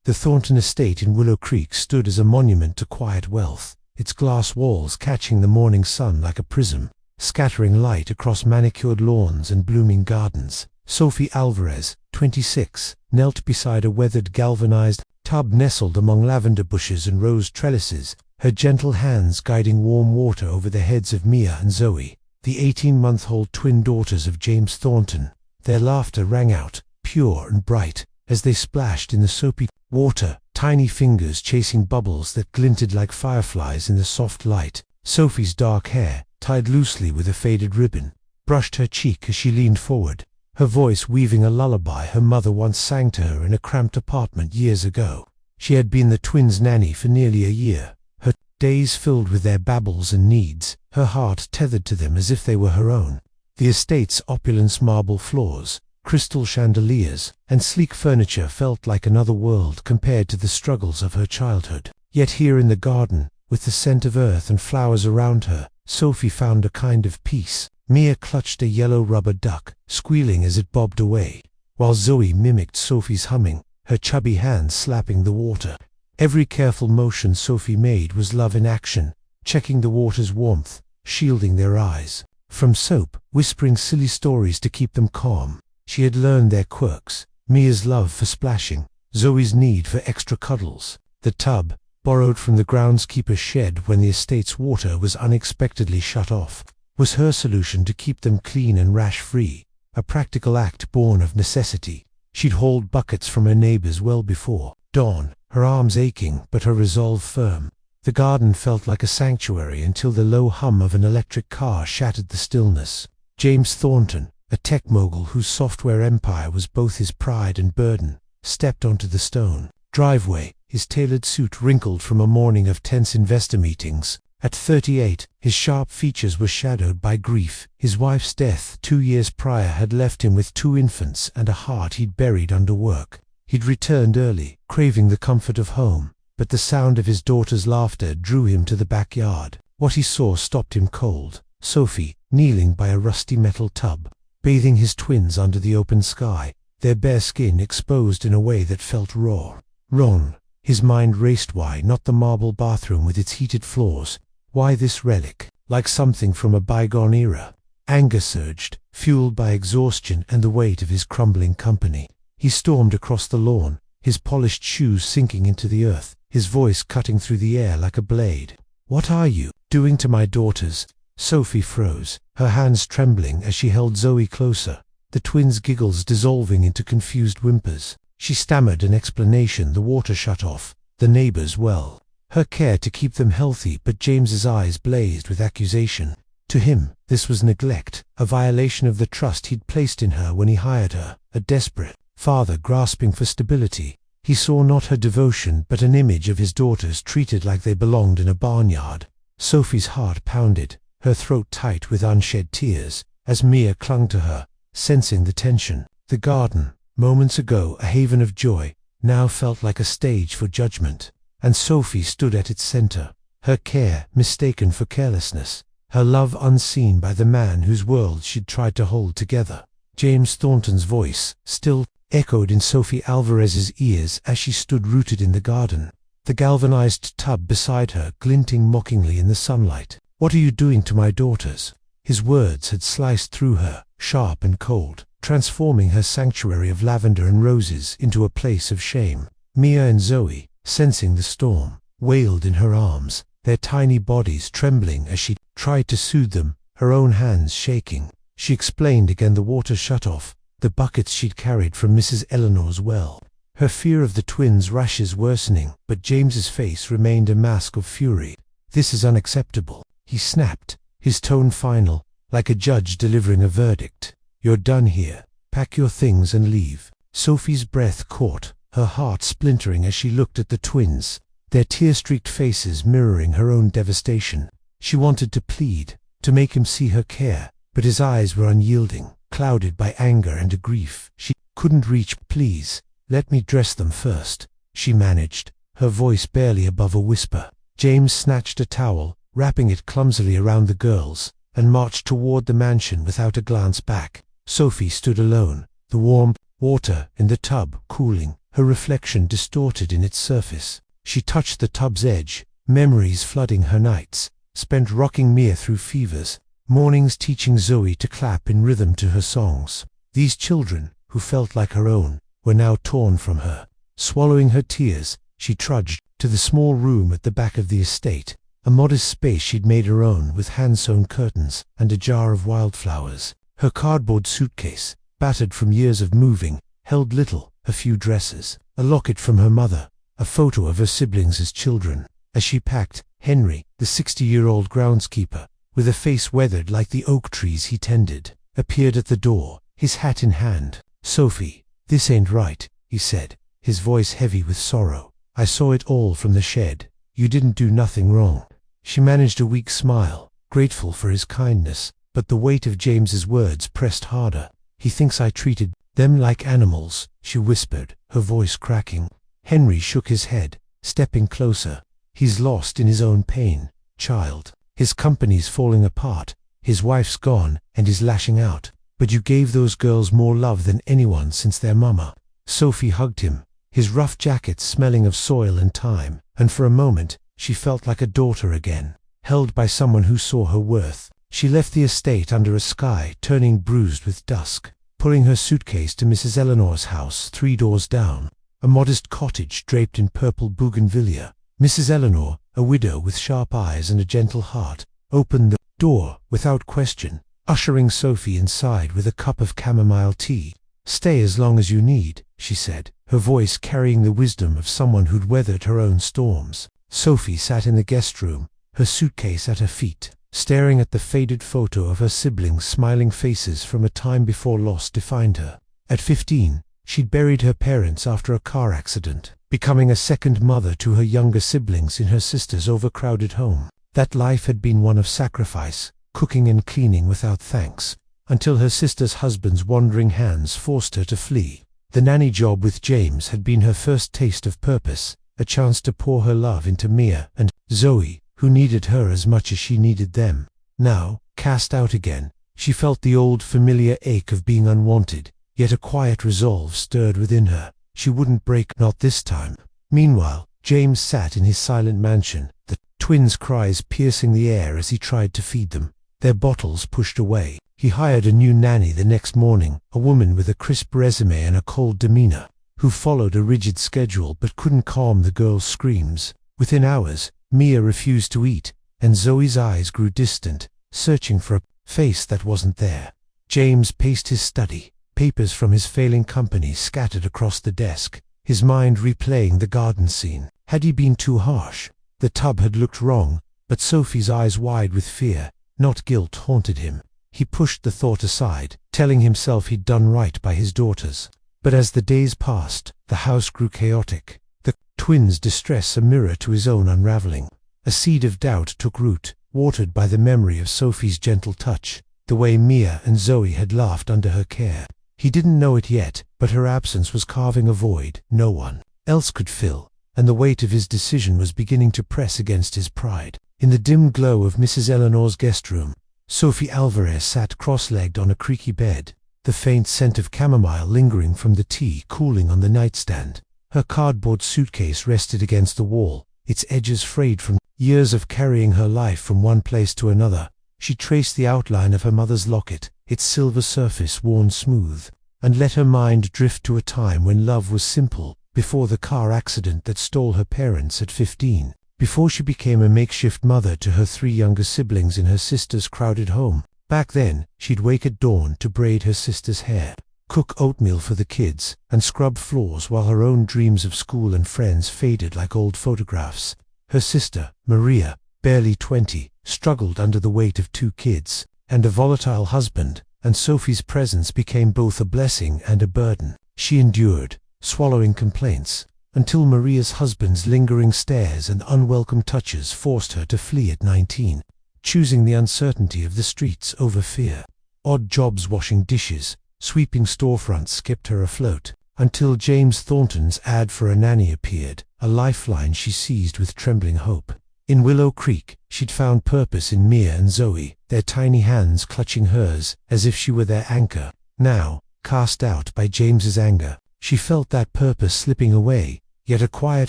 The Thornton estate in Willow Creek stood as a monument to quiet wealth, its glass walls catching the morning sun like a prism, scattering light across manicured lawns and blooming gardens. Sophie Alvarez, 26, knelt beside a weathered galvanized tub nestled among lavender bushes and rose trellises, her gentle hands guiding warm water over the heads of Mia and Zoe, the 18-month-old twin daughters of James Thornton. Their laughter rang out, pure and bright, as they splashed in the soapy water, tiny fingers chasing bubbles that glinted like fireflies in the soft light. Sophie's dark hair, tied loosely with a faded ribbon, brushed her cheek as she leaned forward, her voice weaving a lullaby her mother once sang to her in a cramped apartment years ago. She had been the twins' nanny for nearly a year, her days filled with their babbles and needs, her heart tethered to them as if they were her own. The estate's opulence, marble floors, crystal chandeliers, and sleek furniture felt like another world compared to the struggles of her childhood. Yet here in the garden, with the scent of earth and flowers around her, Sophie found a kind of peace. Mia clutched a yellow rubber duck, squealing as it bobbed away, while Zoe mimicked Sophie's humming, her chubby hands slapping the water. Every careful motion Sophie made was love in action, checking the water's warmth, shielding their eyes from soap, whispering silly stories to keep them calm. She had learned their quirks, Mia's love for splashing, Zoe's need for extra cuddles. The tub, borrowed from the groundskeeper's shed when the estate's water was unexpectedly shut off, was her solution to keep them clean and rash-free, a practical act born of necessity. She'd hauled buckets from her neighbors well before dawn, her arms aching but her resolve firm. The garden felt like a sanctuary until the low hum of an electric car shattered the stillness. James Thornton, a tech mogul whose software empire was both his pride and burden, stepped onto the stone driveway, his tailored suit wrinkled from a morning of tense investor meetings. At 38, his sharp features were shadowed by grief. His wife's death 2 years prior had left him with 2 infants and a heart he'd buried under work. He'd returned early, craving the comfort of home, but the sound of his daughter's laughter drew him to the backyard. What he saw stopped him cold. Sophie, kneeling by a rusty metal tub, bathing his twins under the open sky, their bare skin exposed in a way that felt raw. Wrong. His mind raced. Why not the marble bathroom with its heated floors? Why this relic, like something from a bygone era? Anger surged, fueled by exhaustion and the weight of his crumbling company. He stormed across the lawn, his polished shoes sinking into the earth, his voice cutting through the air like a blade. "What are you doing to my daughters?" Sophie froze, her hands trembling as she held Zoe closer, the twins' giggles dissolving into confused whimpers. She stammered an explanation. The water shut off, the neighbors' well. Her care to keep them healthy, but James's eyes blazed with accusation. To him, this was neglect, a violation of the trust he'd placed in her when he hired her. A desperate father grasping for stability. He saw not her devotion but an image of his daughters treated like they belonged in a barnyard. Sophie's heart pounded, her throat tight with unshed tears, as Mia clung to her, sensing the tension. The garden, moments ago a haven of joy, now felt like a stage for judgment. And Sophie stood at its center, her care mistaken for carelessness, her love unseen by the man whose world she'd tried to hold together. James Thornton's voice still echoed in Sophie Alvarez's ears as she stood rooted in the garden, the galvanized tub beside her glinting mockingly in the sunlight. "What are you doing to my daughters?" His words had sliced through her, sharp and cold, transforming her sanctuary of lavender and roses into a place of shame. Mia and Zoe, sensing the storm, wailed in her arms, their tiny bodies trembling as she tried to soothe them, her own hands shaking. She explained again the water shut off, the buckets she'd carried from Mrs. Eleanor's well. Her fear of the twins' rashes worsening, but James's face remained a mask of fury. "This is unacceptable," he snapped, his tone final, like a judge delivering a verdict. "You're done here. Pack your things and leave." Sophie's breath caught, her heart splintering as she looked at the twins, their tear-streaked faces mirroring her own devastation. She wanted to plead, to make him see her care, but his eyes were unyielding, clouded by anger and a grief she couldn't reach. "Please, let me dress them first," she managed, her voice barely above a whisper. James snatched a towel, wrapping it clumsily around the girls, and marched toward the mansion without a glance back. Sophie stood alone, the warm Water in the tub, cooling, her reflection distorted in its surface. She touched the tub's edge, memories flooding her nights, spent rocking Mia through fevers, mornings teaching Zoe to clap in rhythm to her songs. These children, who felt like her own, were now torn from her. Swallowing her tears, she trudged to the small room at the back of the estate, a modest space she'd made her own with hand-sewn curtains and a jar of wildflowers. Her cardboard suitcase, battered from years of moving, held little: a few dresses, a locket from her mother, a photo of her siblings as children. As she packed, Henry, the 60-year-old groundskeeper, with a face weathered like the oak trees he tended, appeared at the door, his hat in hand. "Sophie, this ain't right," he said, his voice heavy with sorrow. "I saw it all from the shed. You didn't do nothing wrong." She managed a weak smile, grateful for his kindness, but the weight of James's words pressed harder. "He thinks I treated them like animals," she whispered, her voice cracking. Henry shook his head, stepping closer. "He's lost in his own pain, child. His company's falling apart, his wife's gone, and he's lashing out. But you gave those girls more love than anyone since their mama." Sophie hugged him, his rough jacket smelling of soil and time, and for a moment she felt like a daughter again, held by someone who saw her worth. She left the estate under a sky turning bruised with dusk, pulling her suitcase to Mrs. Eleanor's house 3 doors down, a modest cottage draped in purple bougainvillea. Mrs. Eleanor, a widow with sharp eyes and a gentle heart, opened the door without question, ushering Sophie inside with a cup of chamomile tea. "Stay as long as you need," she said, her voice carrying the wisdom of someone who'd weathered her own storms. Sophie sat in the guest room, her suitcase at her feet, staring at the faded photo of her siblings' smiling faces from a time before loss defined her. At 15, she'd buried her parents after a car accident, becoming a second mother to her younger siblings in her sister's overcrowded home. That life had been one of sacrifice, cooking and cleaning without thanks, until her sister's husband's wandering hands forced her to flee. The nanny job with James had been her first taste of purpose, a chance to pour her love into Mia and Zoe, who needed her as much as she needed them. Now, cast out again, she felt the old familiar ache of being unwanted, yet a quiet resolve stirred within her. She wouldn't break, not this time. Meanwhile, James sat in his silent mansion, the twins' cries piercing the air as he tried to feed them, their bottles pushed away. He hired a new nanny the next morning, a woman with a crisp resume and a cold demeanor, who followed a rigid schedule but couldn't calm the girls' screams. Within hours, Mia refused to eat, and Zoe's eyes grew distant, searching for a face that wasn't there. James paced his study, papers from his failing company scattered across the desk, his mind replaying the garden scene. Had he been too harsh? The tub had looked wrong, but Sophie's eyes wide with fear, not guilt, haunted him. He pushed the thought aside, telling himself he'd done right by his daughters. But as the days passed, the house grew chaotic, the twins' distress a mirror to his own unraveling. A seed of doubt took root, watered by the memory of Sophie's gentle touch, the way Mia and Zoe had laughed under her care. He didn't know it yet, but her absence was carving a void no one else could fill, and the weight of his decision was beginning to press against his pride. In the dim glow of Mrs. Eleanor's guest room, Sophie Alvarez sat cross-legged on a creaky bed, the faint scent of chamomile lingering from the tea cooling on the nightstand. Her cardboard suitcase rested against the wall, its edges frayed from years of carrying her life from one place to another. She traced the outline of her mother's locket, its silver surface worn smooth, and let her mind drift to a time when love was simple, before the car accident that stole her parents at 15, before she became a makeshift mother to her 3 younger siblings in her sister's crowded home. Back then, she'd wake at dawn to braid her sister's hair, cook oatmeal for the kids, and scrub floors while her own dreams of school and friends faded like old photographs. Her sister, Maria, barely 20, struggled under the weight of 2 kids and a volatile husband, and Sophie's presence became both a blessing and a burden. She endured, swallowing complaints, until Maria's husband's lingering stares and unwelcome touches forced her to flee at 19, choosing the uncertainty of the streets over fear. Odd jobs washing dishes, sweeping storefronts kept her afloat, until James Thornton's ad for a nanny appeared, a lifeline she seized with trembling hope. In Willow Creek, she'd found purpose in Mia and Zoe, their tiny hands clutching hers as if she were their anchor. Now, cast out by James's anger. She felt that purpose slipping away, yet a quiet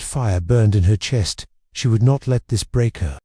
fire burned in her chest. She would not let this break her.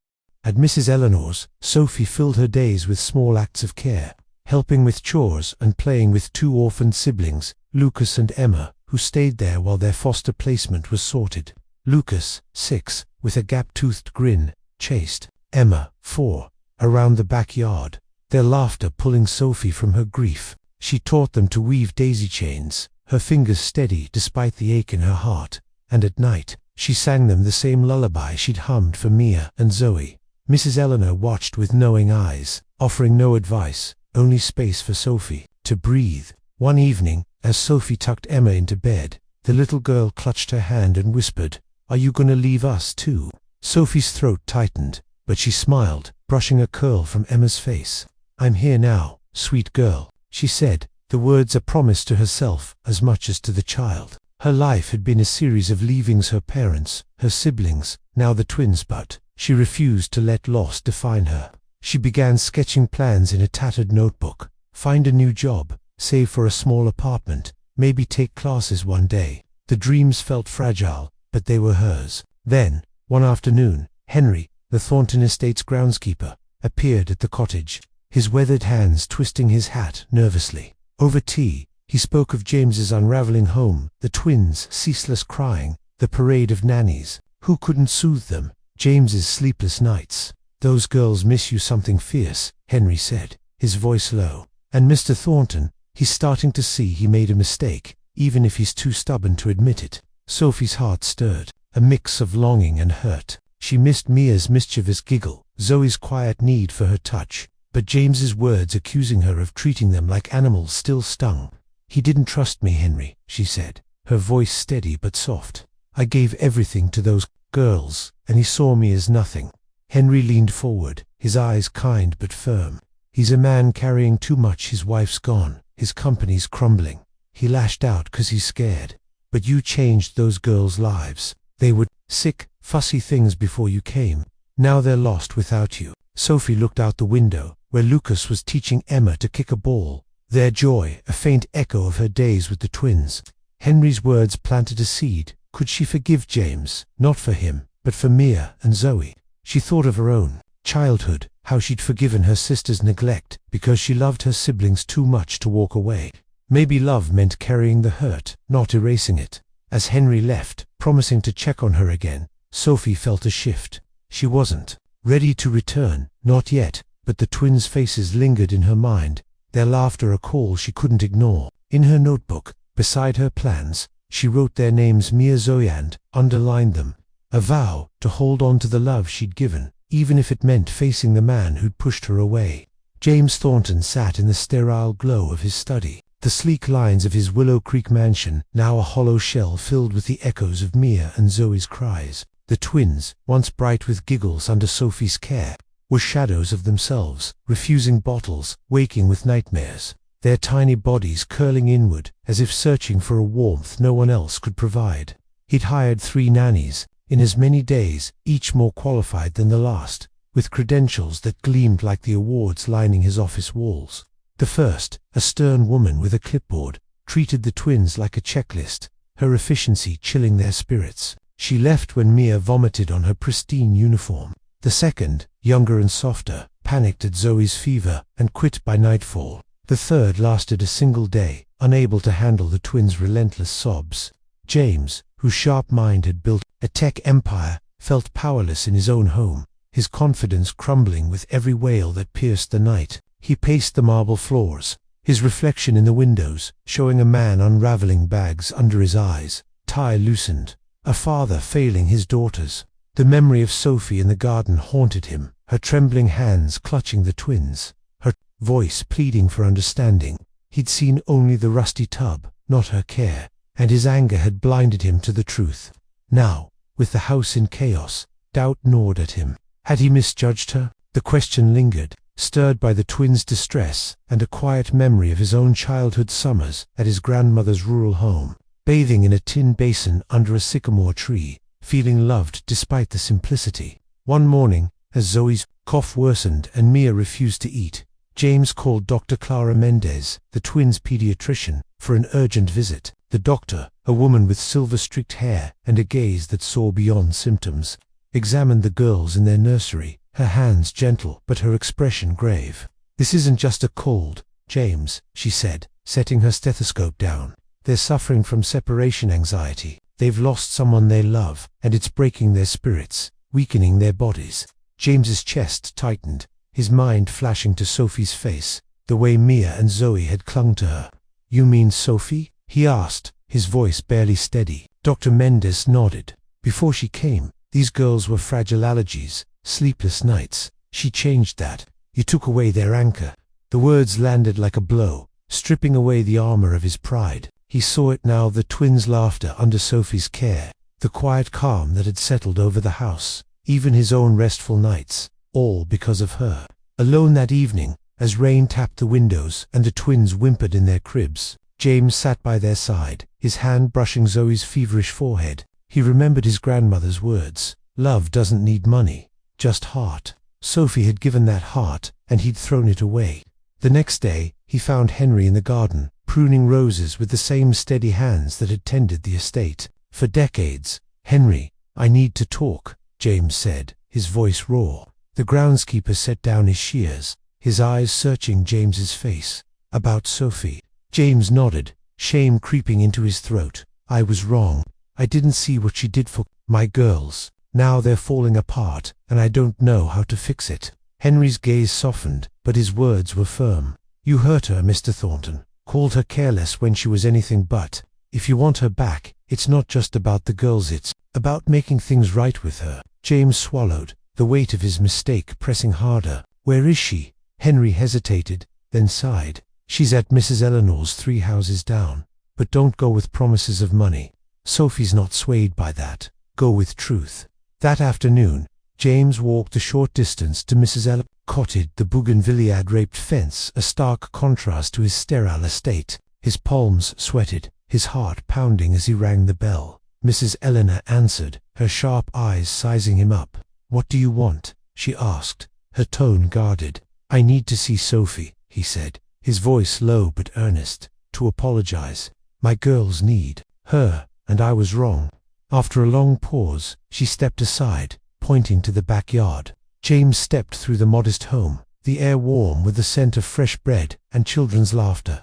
At Mrs. Eleanor's, Sophie filled her days with small acts of care, helping with chores and playing with two orphaned siblings, Lucas and Emma, who stayed there while their foster placement was sorted. Lucas, 6, with a gap-toothed grin, chased Emma, 4, around the backyard, their laughter pulling Sophie from her grief. She taught them to weave daisy chains, her fingers steady despite the ache in her heart, and at night, she sang them the same lullaby she'd hummed for Mia and Zoe. Mrs. Eleanor watched with knowing eyes, offering no advice, only space for Sophie to breathe. One evening, as Sophie tucked Emma into bed, the little girl clutched her hand and whispered, "Are you gonna leave us too?" Sophie's throat tightened, but she smiled, brushing a curl from Emma's face. "I'm here now, sweet girl," she said, the words a promise to herself as much as to the child. Her life had been a series of leavings: her parents, her siblings, now the twins, but she refused to let loss define her. She began sketching plans in a tattered notebook: find a new job, save for a small apartment, maybe take classes one day. The dreams felt fragile, but they were hers. Then, one afternoon, Henry, the Thornton estate's groundskeeper, appeared at the cottage, his weathered hands twisting his hat nervously. Over tea, he spoke of James's unraveling home, the twins' ceaseless crying, the parade of nannies who couldn't soothe them, James's sleepless nights. "Those girls miss you something fierce," Henry said, his voice low. "And Mr. Thornton, he's starting to see he made a mistake, even if he's too stubborn to admit it." Sophie's heart stirred, a mix of longing and hurt. She missed Mia's mischievous giggle, Zoe's quiet need for her touch, but James's words accusing her of treating them like animals still stung. "He didn't trust me, Henry," she said, her voice steady but soft. "I gave everything to those girls, and he saw me as nothing." Henry leaned forward, his eyes kind but firm. "He's a man carrying too much. His wife's gone, his company's crumbling. He lashed out 'cause he's scared. But you changed those girls' lives. They were sick, fussy things before you came. Now they're lost without you." Sophie looked out the window, where Lucas was teaching Emma to kick a ball, their joy a faint echo of her days with the twins. Henry's words planted a seed. Could she forgive James, not for him, but for Mia and Zoe? She thought of her own childhood, how she'd forgiven her sister's neglect because she loved her siblings too much to walk away. Maybe love meant carrying the hurt, not erasing it. As Henry left, promising to check on her again, Sophie felt a shift. She wasn't ready to return, not yet, but the twins' faces lingered in her mind, their laughter a call she couldn't ignore. In her notebook, beside her plans, she wrote their names, Mia, Zoe, and underlined them. A vow to hold on to the love she'd given, even if it meant facing the man who'd pushed her away. James Thornton sat in the sterile glow of his study, the sleek lines of his Willow Creek mansion now a hollow shell filled with the echoes of Mia and Zoe's cries. The twins, once bright with giggles under Sophie's care, were shadows of themselves, refusing bottles, waking with nightmares, their tiny bodies curling inward as if searching for a warmth no one else could provide. He'd hired 3 nannies, in as many days, each more qualified than the last, with credentials that gleamed like the awards lining his office walls. The first, a stern woman with a clipboard, treated the twins like a checklist, her efficiency chilling their spirits. She left when Mia vomited on her pristine uniform. The second, younger and softer, panicked at Zoe's fever and quit by nightfall. The third lasted a single day, unable to handle the twins' relentless sobs. James, whose sharp mind had built a tech empire, felt powerless in his own home, his confidence crumbling with every wail that pierced the night. He paced the marble floors, his reflection in the windows, showing a man unraveling bags under his eyes, tie loosened, a father failing his daughters. The memory of Sophie in the garden haunted him, her trembling hands clutching the twins, her voice pleading for understanding. He'd seen only the rusty tub, not her care, and his anger had blinded him to the truth. Now, with the house in chaos, doubt gnawed at him. Had he misjudged her? The question lingered, stirred by the twins' distress and a quiet memory of his own childhood summers at his grandmother's rural home, bathing in a tin basin under a sycamore tree, feeling loved despite the simplicity. One morning, as Zoe's cough worsened and Mia refused to eat, James called Dr. Clara Mendez, the twins' pediatrician, for an urgent visit. The doctor, a woman with silver-streaked hair and a gaze that saw beyond symptoms, examined the girls in their nursery, her hands gentle but her expression grave. "This isn't just a cold, James," she said, setting her stethoscope down. "They're suffering from separation anxiety. They've lost someone they love, and it's breaking their spirits, weakening their bodies." James's chest tightened, his mind flashing to Sophie's face, the way Mia and Zoe had clung to her. "You mean Sophie?" he asked, his voice barely steady. Dr. Mendez nodded. "Before she came, these girls were fragile allergies, sleepless nights. She changed that. You took away their anchor." The words landed like a blow, stripping away the armor of his pride. He saw it now, the twins' laughter under Sophie's care, the quiet calm that had settled over the house, even his own restful nights, all because of her. Alone that evening, as rain tapped the windows and the twins whimpered in their cribs, James sat by their side, his hand brushing Zoe's feverish forehead. He remembered his grandmother's words, "Love doesn't need money, just heart." Sophie had given that heart, and he'd thrown it away. The next day, he found Henry in the garden, pruning roses with the same steady hands that had tended the estate for decades. "Henry, I need to talk," James said, his voice raw. The groundskeeper set down his shears, his eyes searching James's face. "About Sophie?" James nodded, shame creeping into his throat. "I was wrong. I didn't see what she did for my girls. Now they're falling apart, and I don't know how to fix it." Henry's gaze softened, but his words were firm. "You hurt her, Mr. Thornton. Called her careless when she was anything but. If you want her back, it's not just about the girls, it's about making things right with her." James swallowed, the weight of his mistake pressing harder. "Where is she?" Henry hesitated, then sighed. "She's at Mrs. Eleanor's 3 houses down. But don't go with promises of money. Sophie's not swayed by that. Go with truth." That afternoon, James walked a short distance to Mrs. Eleanor's cottage, the bougainvillea-draped fence, a stark contrast to his sterile estate. His palms sweated, his heart pounding as he rang the bell. Mrs. Eleanor answered, her sharp eyes sizing him up. "What do you want?" she asked, her tone guarded. "I need to see Sophie," he said, his voice low but earnest, "to apologize. My girls need her, and I was wrong." After a long pause, she stepped aside, pointing to the backyard. James stepped through the modest home, the air warm with the scent of fresh bread and children's laughter.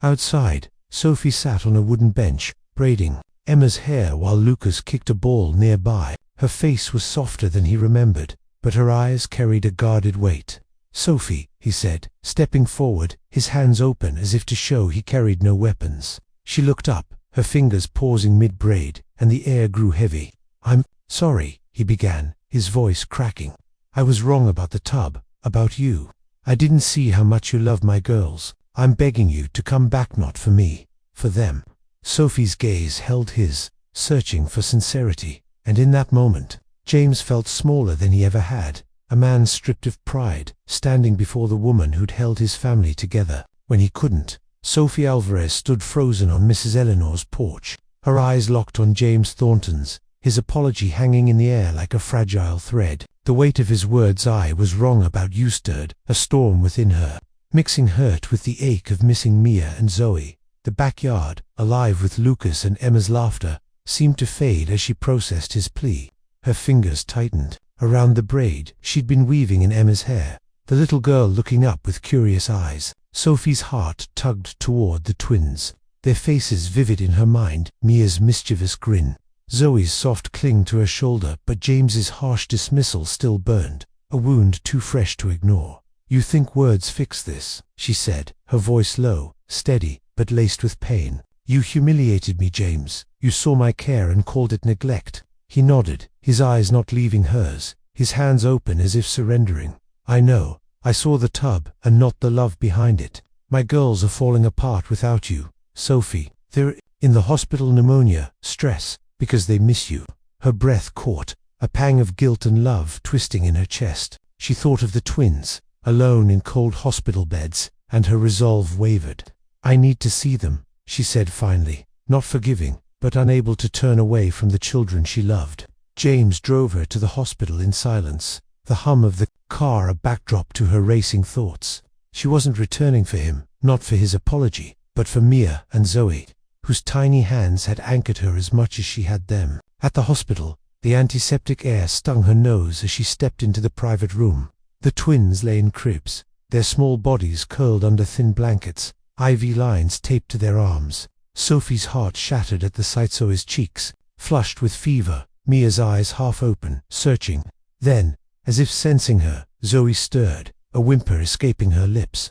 Outside, Sophie sat on a wooden bench, braiding Emma's hair while Lucas kicked a ball nearby. Her face was softer than he remembered, but her eyes carried a guarded weight. "Sophie," he said, stepping forward, his hands open as if to show he carried no weapons. She looked up, her fingers pausing mid-braid, and the air grew heavy. "I'm sorry," he began, his voice cracking. "I was wrong about the tub, about you. I didn't see how much you loved my girls. I'm begging you to come back, not for me, for them." Sophie's gaze held his, searching for sincerity, and in that moment, James felt smaller than he ever had, a man stripped of pride, standing before the woman who'd held his family together when he couldn't. Sophie Alvarez stood frozen on Mrs. Eleanor's porch, her eyes locked on James Thornton's, his apology hanging in the air like a fragile thread. The weight of his words, "I was wrong about you," stirred a storm within her, mixing hurt with the ache of missing Mia and Zoe. The backyard, alive with Lucas and Emma's laughter, seemed to fade as she processed his plea. Her fingers tightened around the braid she'd been weaving in Emma's hair, the little girl looking up with curious eyes. Sophie's heart tugged toward the twins, their faces vivid in her mind, Mia's mischievous grin, Zoe's soft cling to her shoulder, but James's harsh dismissal still burned, a wound too fresh to ignore. "You think words fix this?" she said, her voice low, steady, but laced with pain. "You humiliated me, James. You saw my care and called it neglect." He nodded, his eyes not leaving hers, his hands open as if surrendering. "I know. I saw the tub, and not the love behind it. My girls are falling apart without you, Sophie. They're in the hospital, pneumonia, stress, because they miss you." Her breath caught, a pang of guilt and love twisting in her chest. She thought of the twins, alone in cold hospital beds, and her resolve wavered. "I need to see them," she said finally, not forgiving, but unable to turn away from the children she loved. James drove her to the hospital in silence, the hum of the car a backdrop to her racing thoughts. She wasn't returning for him, not for his apology, but for Mia and Zoe, whose tiny hands had anchored her as much as she had them. At the hospital, the antiseptic air stung her nose as she stepped into the private room. The twins lay in cribs, their small bodies curled under thin blankets, IV lines taped to their arms. Sophie's heart shattered at the sight. Zoe's cheeks, flushed with fever, Mia's eyes half open, searching. Then, as if sensing her, Zoe stirred, a whimper escaping her lips.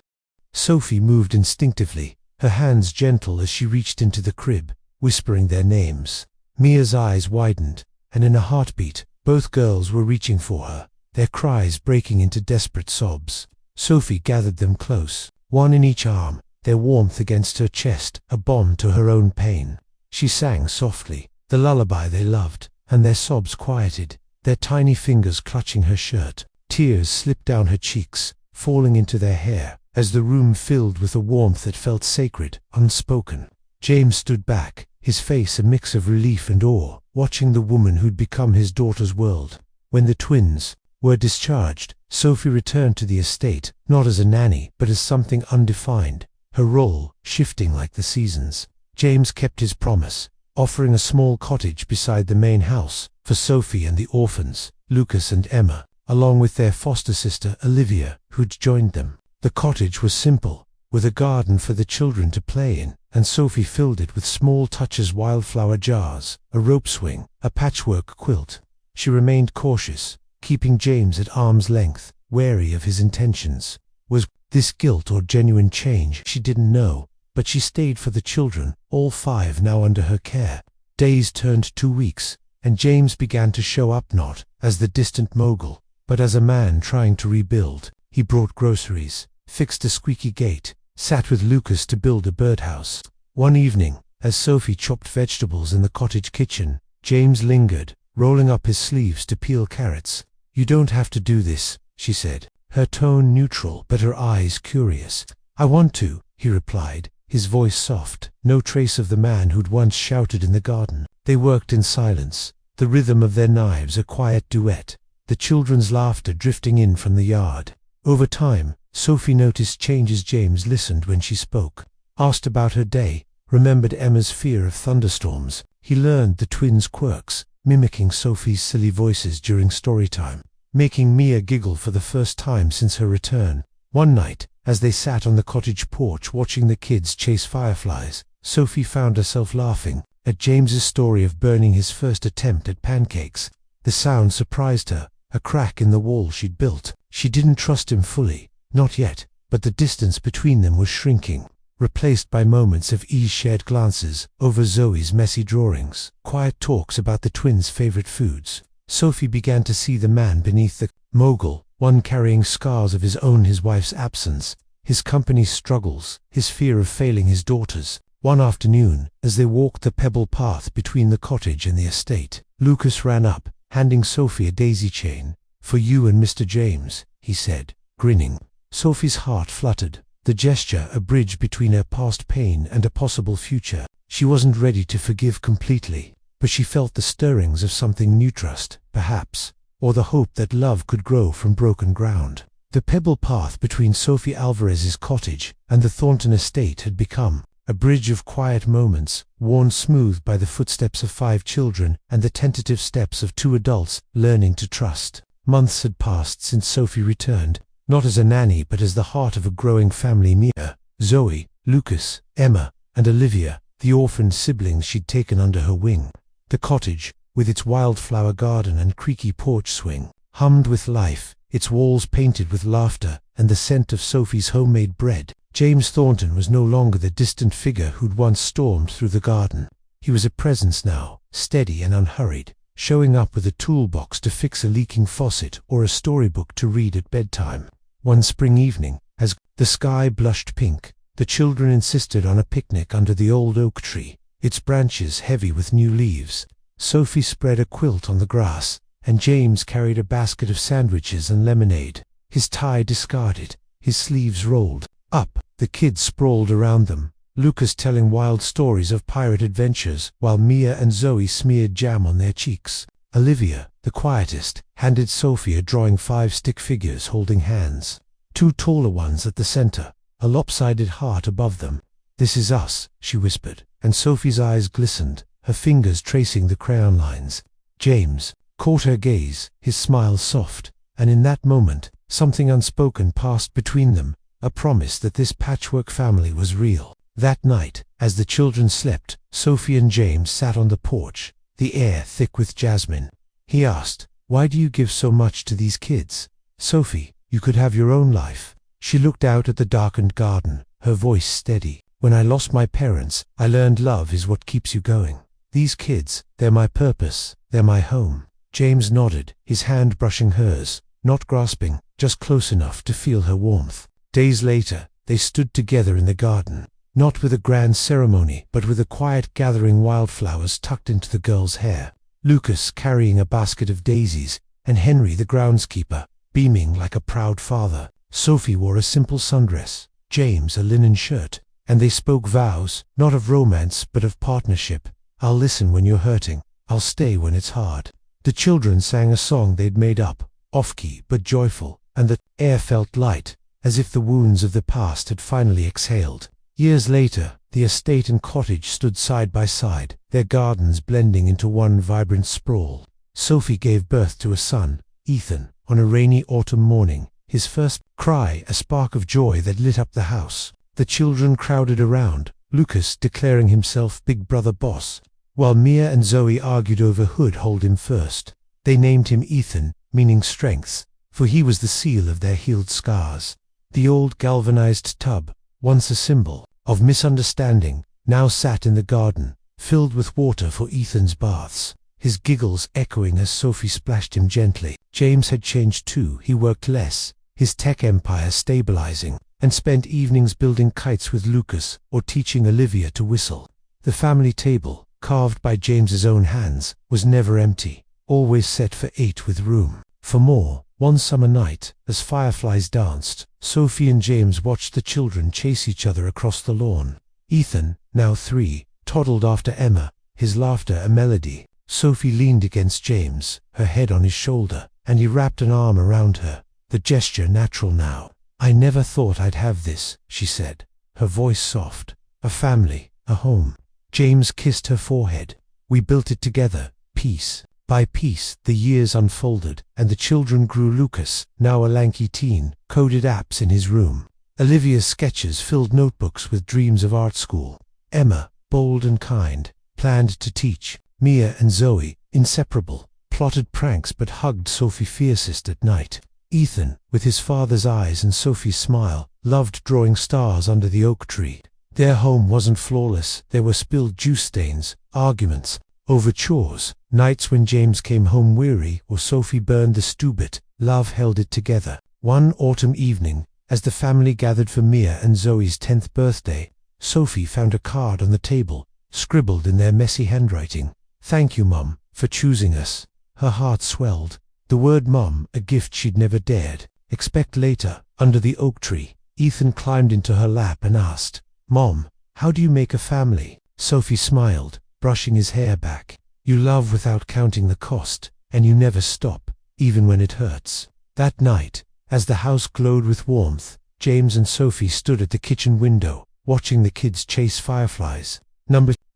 Sophie moved instinctively, her hands gentle as she reached into the crib, whispering their names. Mia's eyes widened, and in a heartbeat, both girls were reaching for her, their cries breaking into desperate sobs. Sophie gathered them close, one in each arm, their warmth against her chest, a balm to her own pain. She sang softly, the lullaby they loved, and their sobs quieted, their tiny fingers clutching her shirt. Tears slipped down her cheeks, falling into their hair, as the room filled with a warmth that felt sacred, unspoken. James stood back, his face a mix of relief and awe, watching the woman who'd become his daughter's world. When the twins were discharged, Sophie returned to the estate, not as a nanny, but as something undefined, her role shifting like the seasons. James kept his promise, offering a small cottage beside the main house for Sophie and the orphans, Lucas and Emma, along with their foster sister Olivia, who'd joined them. The cottage was simple, with a garden for the children to play in, and Sophie filled it with small touches: wildflower jars, a rope swing, a patchwork quilt. She remained cautious, keeping James at arm's length, wary of his intentions. Was this guilt or genuine change? She didn't know, but she stayed for the children, all 5 now under her care. Days turned 2 weeks, and James began to show up not as the distant mogul, but as a man trying to rebuild. He brought groceries, fixed a squeaky gate, sat with Lucas to build a birdhouse. One evening, as Sophie chopped vegetables in the cottage kitchen, James lingered, rolling up his sleeves to peel carrots. "You don't have to do this," she said, her tone neutral but her eyes curious. "I want to," he replied, his voice soft, no trace of the man who'd once shouted in the garden. They worked in silence, the rhythm of their knives a quiet duet, the children's laughter drifting in from the yard. Over time, Sophie noticed changes. James listened when she spoke, asked about her day, remembered Emma's fear of thunderstorms. He learned the twins' quirks, mimicking Sophie's silly voices during story time, making Mia giggle for the first time since her return. One night, as they sat on the cottage porch watching the kids chase fireflies, Sophie found herself laughing at James's story of burning his first attempt at pancakes. The sound surprised her, a crack in the wall she'd built. She didn't trust him fully, not yet, but the distance between them was shrinking, replaced by moments of ease, shared glances over Zoe's messy drawings, quiet talks about the twins' favorite foods. Sophie began to see the man beneath the mogul, one carrying scars of his own: his wife's absence, his company's struggles, his fear of failing his daughters. One afternoon, as they walked the pebble path between the cottage and the estate, Lucas ran up, handing Sophie a daisy chain. "For you and Mr. James," he said, grinning. Sophie's heart fluttered, the gesture a bridge between her past pain and a possible future. She wasn't ready to forgive completely, but she felt the stirrings of something new: trust, perhaps, or the hope that love could grow from broken ground. The pebble path between Sophie Alvarez's cottage and the Thornton estate had become a bridge of quiet moments, worn smooth by the footsteps of 5 children and the tentative steps of 2 adults learning to trust. Months had passed since Sophie returned, not as a nanny but as the heart of a growing family: Mia, Zoe, Lucas, Emma, and Olivia, the orphaned siblings she'd taken under her wing. The cottage, with its wildflower garden and creaky porch swing, hummed with life, its walls painted with laughter and the scent of Sophie's homemade bread. James Thornton was no longer the distant figure who'd once stormed through the garden. He was a presence now, steady and unhurried, showing up with a toolbox to fix a leaking faucet or a storybook to read at bedtime. One spring evening, as the sky blushed pink, the children insisted on a picnic under the old oak tree, its branches heavy with new leaves. Sophie spread a quilt on the grass, and James carried a basket of sandwiches and lemonade, his tie discarded, his sleeves rolled up. The kids sprawled around them, Lucas telling wild stories of pirate adventures, while Mia and Zoe smeared jam on their cheeks. Olivia, the quietest, handed Sophie a drawing: 5 stick figures holding hands. two taller ones at the center, a lopsided heart above them. "This is us," she whispered, and Sophie's eyes glistened, her fingers tracing the crayon lines. James caught her gaze, his smile soft, and in that moment, something unspoken passed between them, a promise that this patchwork family was real. That night, as the children slept, Sophie and James sat on the porch, the air thick with jasmine. He asked, "Why do you give so much to these kids? Sophie, you could have your own life." She looked out at the darkened garden, her voice steady. "When I lost my parents, I learned love is what keeps you going. These kids, they're my purpose, they're my home." James nodded, his hand brushing hers, not grasping, just close enough to feel her warmth. Days later, they stood together in the garden, not with a grand ceremony, but with a quiet gathering, wildflowers tucked into the girl's hair. Lucas carrying a basket of daisies, and Henry the groundskeeper, beaming like a proud father. Sophie wore a simple sundress, James a linen shirt, and they spoke vows, not of romance but of partnership. "I'll listen when you're hurting, I'll stay when it's hard." The children sang a song they'd made up, off-key but joyful, and the air felt light, as if the wounds of the past had finally exhaled. Years later, the estate and cottage stood side by side, their gardens blending into one vibrant sprawl. Sophie gave birth to a son, Ethan, on a rainy autumn morning, his first cry a spark of joy that lit up the house. The children crowded around, Lucas declaring himself big brother boss, while Mia and Zoe argued over who'd hold him first. They named him Ethan, meaning strength, for he was the seal of their healed scars. The old galvanized tub, once a symbol of misunderstanding, now sat in the garden, filled with water for Ethan's baths, his giggles echoing as Sophie splashed him gently. James had changed too. He worked less, his tech empire stabilizing, and spent evenings building kites with Lucas or teaching Olivia to whistle. The family table, carved by James's own hands, was never empty, always set for 8 with room for more. One summer night, as fireflies danced, Sophie and James watched the children chase each other across the lawn. Ethan, now 3, toddled after Emma, his laughter a melody. Sophie leaned against James, her head on his shoulder, and he wrapped an arm around her, the gesture natural now. "I never thought I'd have this," she said, her voice soft. "A family, a home." James kissed her forehead. "We built it together, piece by piece." The years unfolded, and the children grew. Lucas, now a lanky teen, coded apps in his room. Olivia's sketches filled notebooks with dreams of art school. Emma, bold and kind, planned to teach. Mia and Zoe, inseparable, plotted pranks but hugged Sophie fiercest at night. Ethan, with his father's eyes and Sophie's smile, loved drawing stars under the oak tree. Their home wasn't flawless. There were spilled juice stains, arguments over chores, nights when James came home weary or Sophie burned the stew bit. Love held it together. One autumn evening, as the family gathered for Mia and Zoe's 10th birthday, Sophie found a card on the table, scribbled in their messy handwriting. "Thank you, Mum, for choosing us." Her heart swelled. The word Mum, a gift she'd never dared expect later. Under the oak tree, Ethan climbed into her lap and asked, "Mom, how do you make a family?" Sophie smiled, brushing his hair back. "You love without counting the cost, and you never stop, even when it hurts." That night, as the house glowed with warmth, James and Sophie stood at the kitchen window, watching the kids chase fireflies.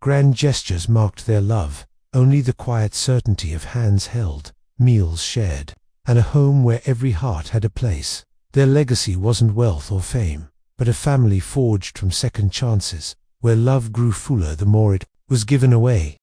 Grand gestures marked their love, only the quiet certainty of hands held, meals shared, and a home where every heart had a place. Their legacy wasn't wealth or fame, but a family forged from second chances, where love grew fuller the more it was given away.